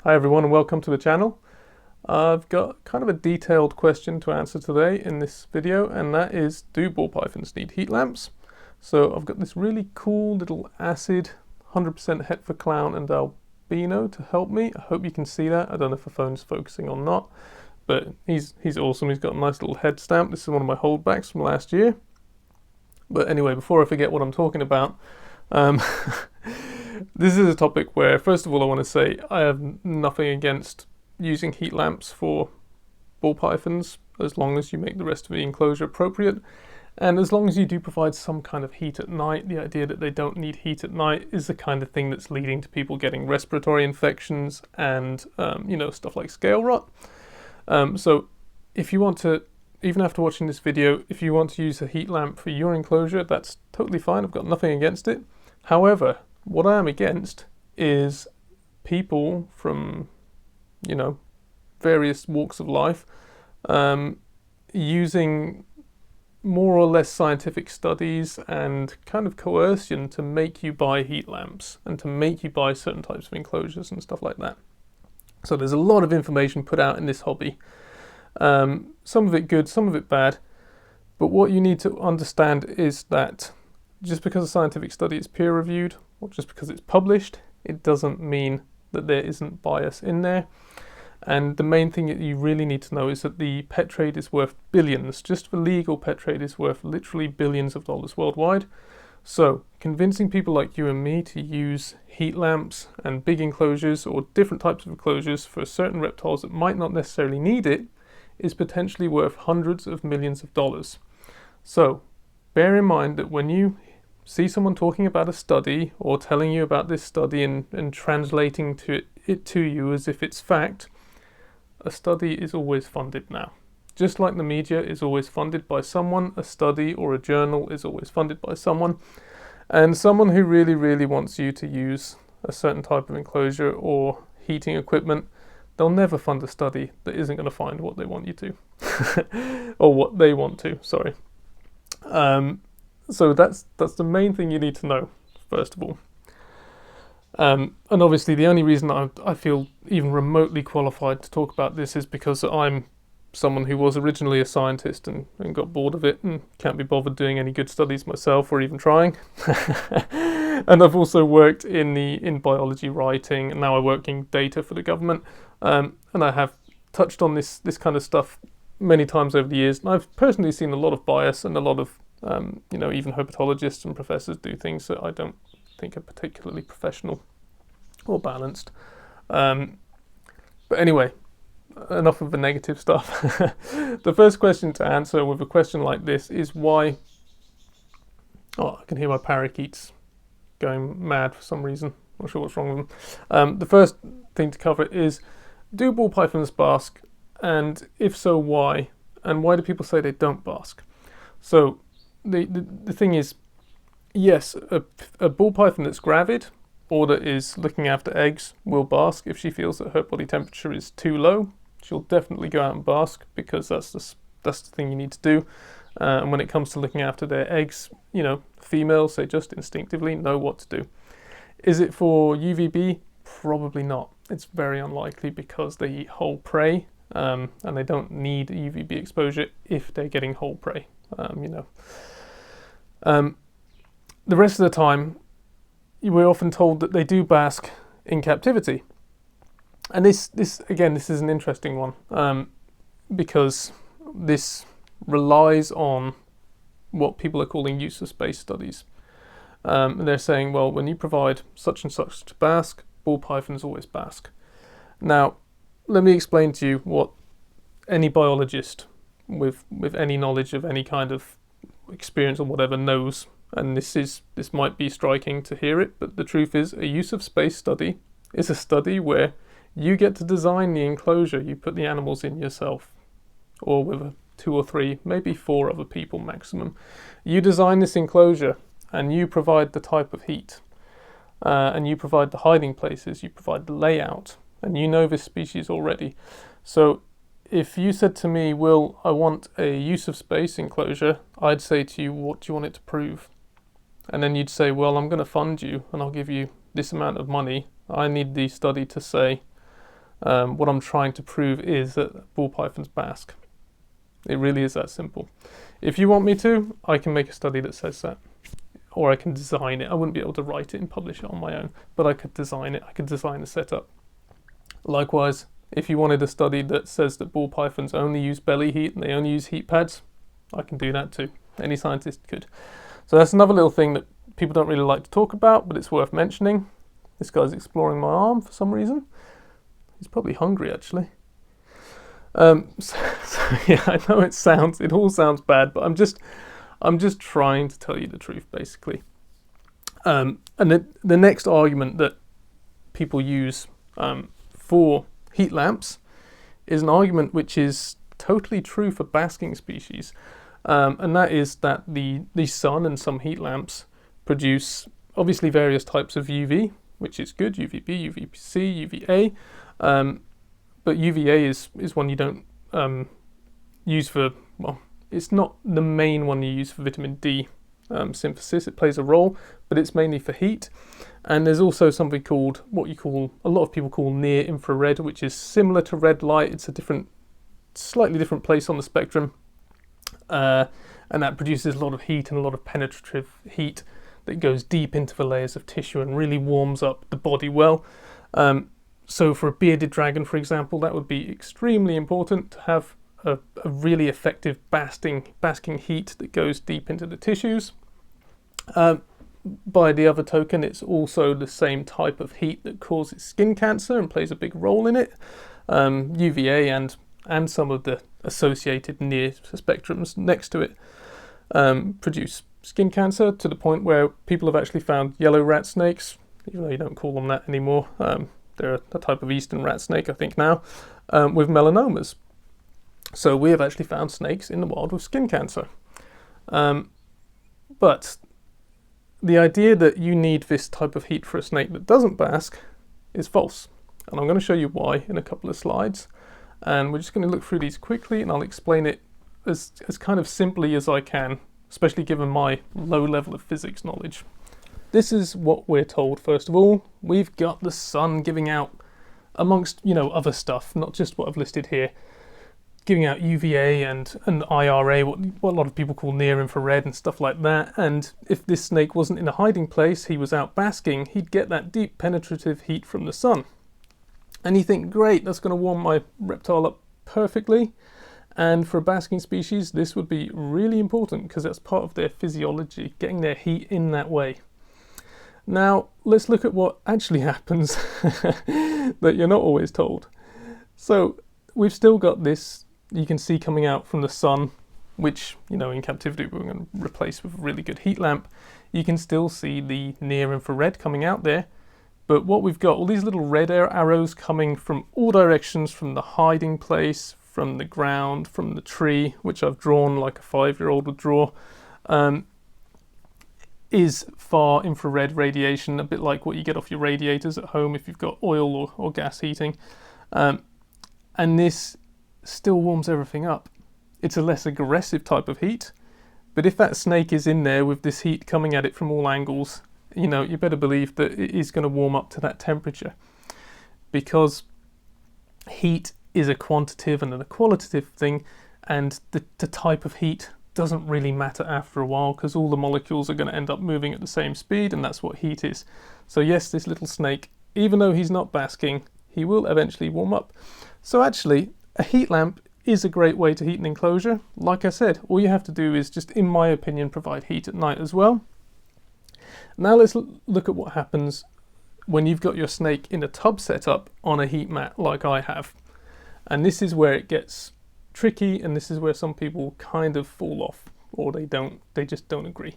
Hi everyone and welcome to the channel. I've got kind of a detailed question to answer today in this video, and that is, do ball pythons need heat lamps? So I've got this really cool little acid 100% het for clown and albino to help me. I hope you can see that. I don't know if the phone's focusing or not, but he's awesome. He's got a nice little head stamp. This is one of my holdbacks from last year. But anyway, before I forget what I'm talking about, this is a topic where, first of all, I want to say I have nothing against using heat lamps for ball pythons, as long as you make the rest of the enclosure appropriate, and as long as you do provide some kind of heat at night. The idea that they don't need heat at night is the kind of thing that's leading to people getting respiratory infections and stuff like scale rot. So if you want to, even after watching this video, if you want to use a heat lamp for your enclosure, that's totally fine. I've got nothing against it. However, what I am against is people from, various walks of life using more or less scientific studies and kind of coercion to make you buy heat lamps and to make you buy certain types of enclosures and stuff like that. So there's a lot of information put out in this hobby. Some of it good, some of it bad. But what you need to understand is that just because a scientific study is peer-reviewed, or just because it's published, it doesn't mean that there isn't bias in there. And the main thing that you really need to know is that the pet trade is worth billions. Just the legal pet trade is worth literally billions of dollars worldwide. So convincing people like you and me to use heat lamps and big enclosures or different types of enclosures for certain reptiles that might not necessarily need it is potentially worth hundreds of millions of dollars. So bear in mind that when you see someone talking about a study or telling you about this study and translating it to you as if it's fact, a study is always funded now. Just like the media is always funded by someone, a study or a journal is always funded by someone. And someone who really, really wants you to use a certain type of enclosure or heating equipment, they'll never fund a study that isn't going to find what they want you to. Or what they want to, sorry. So that's the main thing you need to know, first of all. And obviously the only reason I feel even remotely qualified to talk about this is because I'm someone who was originally a scientist and got bored of it and can't be bothered doing any good studies myself or even trying. And I've also worked in biology writing, and now I work in data for the government. And I have touched on this kind of stuff many times over the years, and I've personally seen a lot of bias and a lot of even herpetologists and professors do things that I don't think are particularly professional or balanced. But anyway, enough of the negative stuff. The first question to answer with a question like this is why... Oh, I can hear my parakeets going mad for some reason. Not sure what's wrong with them. The first thing to cover is, do ball pythons bask? And if so, why? And why do people say they don't bask? So the thing is, yes, a ball python that's gravid or that is looking after eggs will bask. If she feels that her body temperature is too low, she'll definitely go out and bask, because that's the thing you need to do. And when it comes to looking after their eggs, females, they just instinctively know what to do. Is it for UVB? Probably not. It's very unlikely, because they eat whole prey, and they don't need UVB exposure if they're getting whole prey. The rest of the time, we're often told that they do bask in captivity. And this is an interesting one, because this relies on what people are calling use of space studies. And they're saying, well, when you provide such and such to bask, ball pythons always bask. Now, let me explain to you what any biologist with any knowledge of any kind of experience or whatever knows. And this might be striking to hear it, but the truth is, a use of space study is a study where you get to design the enclosure. You put the animals in yourself, or with 2 or 3, maybe 4 other people maximum. You design this enclosure, and you provide the type of heat, and you provide the hiding places, you provide the layout, and you know this species already. So if you said to me, Will, I want a use of space enclosure, I'd say to you, what do you want it to prove? And then you'd say, well, I'm going to fund you and I'll give you this amount of money. I need the study to say What I'm trying to prove is that ball pythons bask. It really is that simple. If you want me to, I can make a study that says that. Or I can design it. I wouldn't be able to write it and publish it on my own, but I could design it. I could design a setup. Likewise, if you wanted a study that says that ball pythons only use belly heat and they only use heat pads, I can do that too. Any scientist could. So that's another little thing that people don't really like to talk about, but it's worth mentioning. This guy's exploring my arm for some reason. He's probably hungry, actually. So yeah, I know it all sounds bad, but I'm just trying to tell you the truth, basically. And the next argument that people use for heat lamps is an argument which is totally true for basking species, and that is that the sun and some heat lamps produce obviously various types of UV, which is good, UVB, UVC, UVA, but UVA is one you don't use for, well, it's not the main one you use for vitamin D synthesis. It plays a role, but it's mainly for heat. And there's also something called, a lot of people call near infrared, which is similar to red light. It's a slightly different place on the spectrum. And that produces a lot of heat and a lot of penetrative heat that goes deep into the layers of tissue and really warms up the body well. So for a bearded dragon, for example, that would be extremely important to have a really effective basking heat that goes deep into the tissues. By the other token, it's also the same type of heat that causes skin cancer and plays a big role in it. UVA and some of the associated near spectrums next to it produce skin cancer, to the point where people have actually found yellow rat snakes, even though you don't call them that anymore. They're a type of eastern rat snake, I think now, with melanomas. So we have actually found snakes in the wild with skin cancer. But the idea that you need this type of heat for a snake that doesn't bask is false. And I'm going to show you why in a couple of slides. And we're just going to look through these quickly, and I'll explain it as kind of simply as I can, especially given my low level of physics knowledge. This is what we're told, first of all. We've got the sun giving out, amongst, other stuff, not just what I've listed here, giving out UVA and IRA, what a lot of people call near infrared and stuff like that. And if this snake wasn't in a hiding place, he was out basking, he'd get that deep penetrative heat from the sun. And you think, great, that's going to warm my reptile up perfectly. And for a basking species, this would be really important because that's part of their physiology, getting their heat in that way. Now, let's look at what actually happens that you're not always told. So we've still got this, you can see coming out from the sun, which, in captivity we're going to replace with a really good heat lamp. You can still see the near infrared coming out there. But what we've got, all these little red arrows coming from all directions, from the hiding place, from the ground, from the tree, which I've drawn like a 5-year-old would draw, is far infrared radiation, a bit like what you get off your radiators at home if you've got oil or gas heating. And this still warms everything up. It's a less aggressive type of heat, but if that snake is in there with this heat coming at it from all angles, you better believe that it is going to warm up to that temperature, because heat is a quantitative and a qualitative thing, and the type of heat doesn't really matter after a while, because all the molecules are going to end up moving at the same speed, and that's what heat is. So yes, this little snake, even though he's not basking, he will eventually warm up. So actually, a heat lamp is a great way to heat an enclosure. Like I said, all you have to do is just, in my opinion, provide heat at night as well. Now let's look at what happens when you've got your snake in a tub setup on a heat mat like I have. And this is where it gets tricky, and this is where some people kind of fall off, or they just don't agree.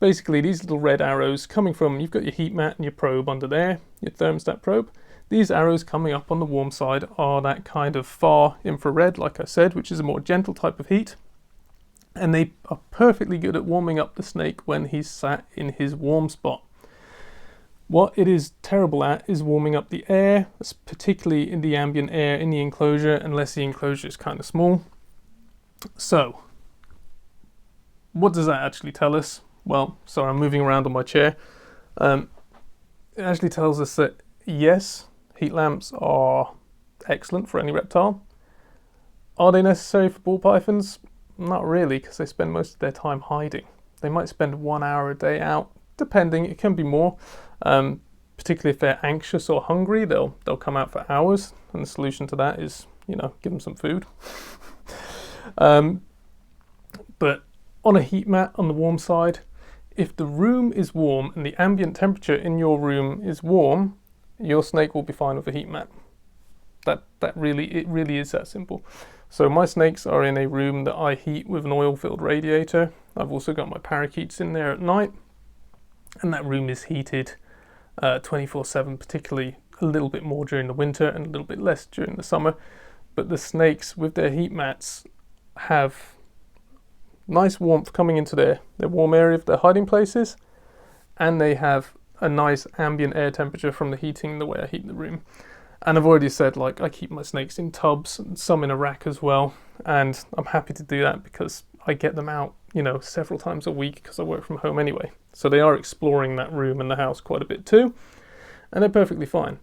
Basically, these little red arrows coming from, you've got your heat mat and your probe under there, your thermostat probe. These arrows coming up on the warm side are that kind of far infrared, like I said, which is a more gentle type of heat. And they are perfectly good at warming up the snake when he's sat in his warm spot. What it is terrible at is warming up the air, particularly in the ambient air in the enclosure, unless the enclosure is kind of small. So, what does that actually tell us? Well, sorry, I'm moving around on my chair. It actually tells us that, yes, heat lamps are excellent for any reptile. Are they necessary for ball pythons? Not really, because they spend most of their time hiding. They might spend 1 hour a day out, depending, it can be more. Particularly if they're anxious or hungry, they'll come out for hours, and the solution to that is, give them some food. But on a heat mat on the warm side, if the room is warm and the ambient temperature in your room is warm, your snake will be fine with a heat mat. It really is that simple. So my snakes are in a room that I heat with an oil-filled radiator. I've also got my parakeets in there at night, and that room is heated 24/7, particularly a little bit more during the winter and a little bit less during the summer. But the snakes with their heat mats have nice warmth coming into their warm area of their hiding places, and they have a nice ambient air temperature from the heating, the way I heat the room. And I've already said, like, I keep my snakes in tubs and some in a rack as well, and I'm happy to do that because I get them out, several times a week because I work from home anyway. So they are exploring that room and the house quite a bit too, and they're perfectly fine.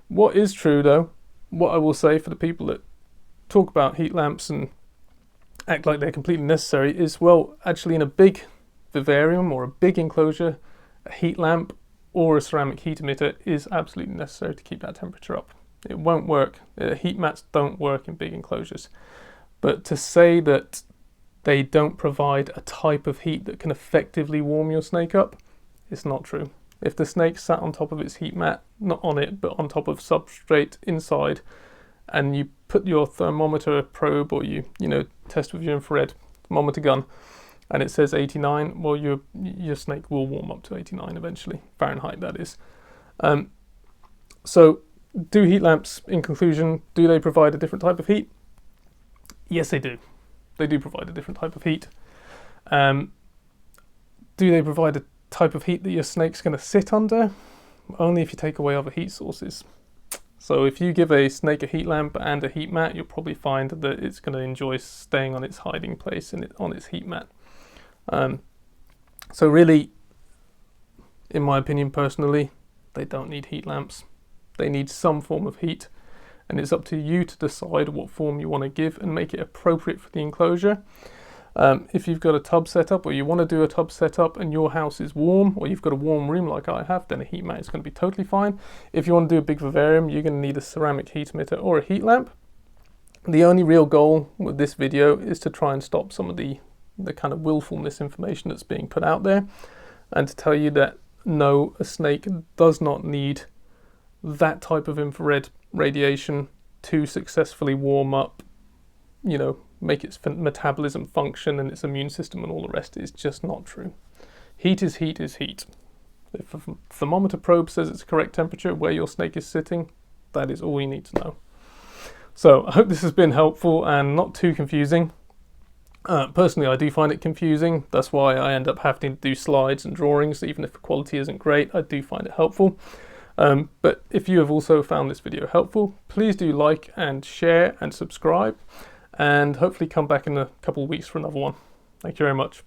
What is true though, what I will say for the people that talk about heat lamps and act like they're completely necessary is, well, actually in a big vivarium or a big enclosure, a heat lamp or a ceramic heat emitter is absolutely necessary to keep that temperature up. It won't work. Heat mats don't work in big enclosures. But to say that they don't provide a type of heat that can effectively warm your snake up, it's not true. If the snake sat on top of its heat mat, not on it, but on top of substrate inside, and you put your thermometer probe or you test with your infrared thermometer gun, and it says 89, well, your snake will warm up to 89 eventually, Fahrenheit that is. So do heat lamps, in conclusion, do they provide a different type of heat? Yes, they do. They do provide a different type of heat. Do they provide a type of heat that your snake's going to sit under? Only if you take away other heat sources. So if you give a snake a heat lamp and a heat mat, you'll probably find that it's going to enjoy staying on its hiding place on its heat mat. So really, in my opinion personally, they don't need heat lamps. They need some form of heat, and it's up to you to decide what form you want to give and make it appropriate for the enclosure. If you've got a tub setup, or you want to do a tub setup and your house is warm, or you've got a warm room like I have, then a heat mat is going to be totally fine. If you want to do a big vivarium, you're going to need a ceramic heat emitter or a heat lamp. The only real goal with this video is to try and stop some of the kind of willful misinformation that's being put out there, and to tell you that no, a snake does not need that type of infrared radiation to successfully warm up, make its metabolism function and its immune system and all the rest. Is just not true. Heat is heat is heat. If a thermometer probe says it's correct temperature where your snake is sitting, that is all you need to know. So I hope this has been helpful and not too confusing. Personally, I do find it confusing. That's why I end up having to do slides and drawings. Even if the quality isn't great, I do find it helpful. But if you have also found this video helpful, please do like and share and subscribe, and hopefully come back in a couple of weeks for another one. Thank you very much.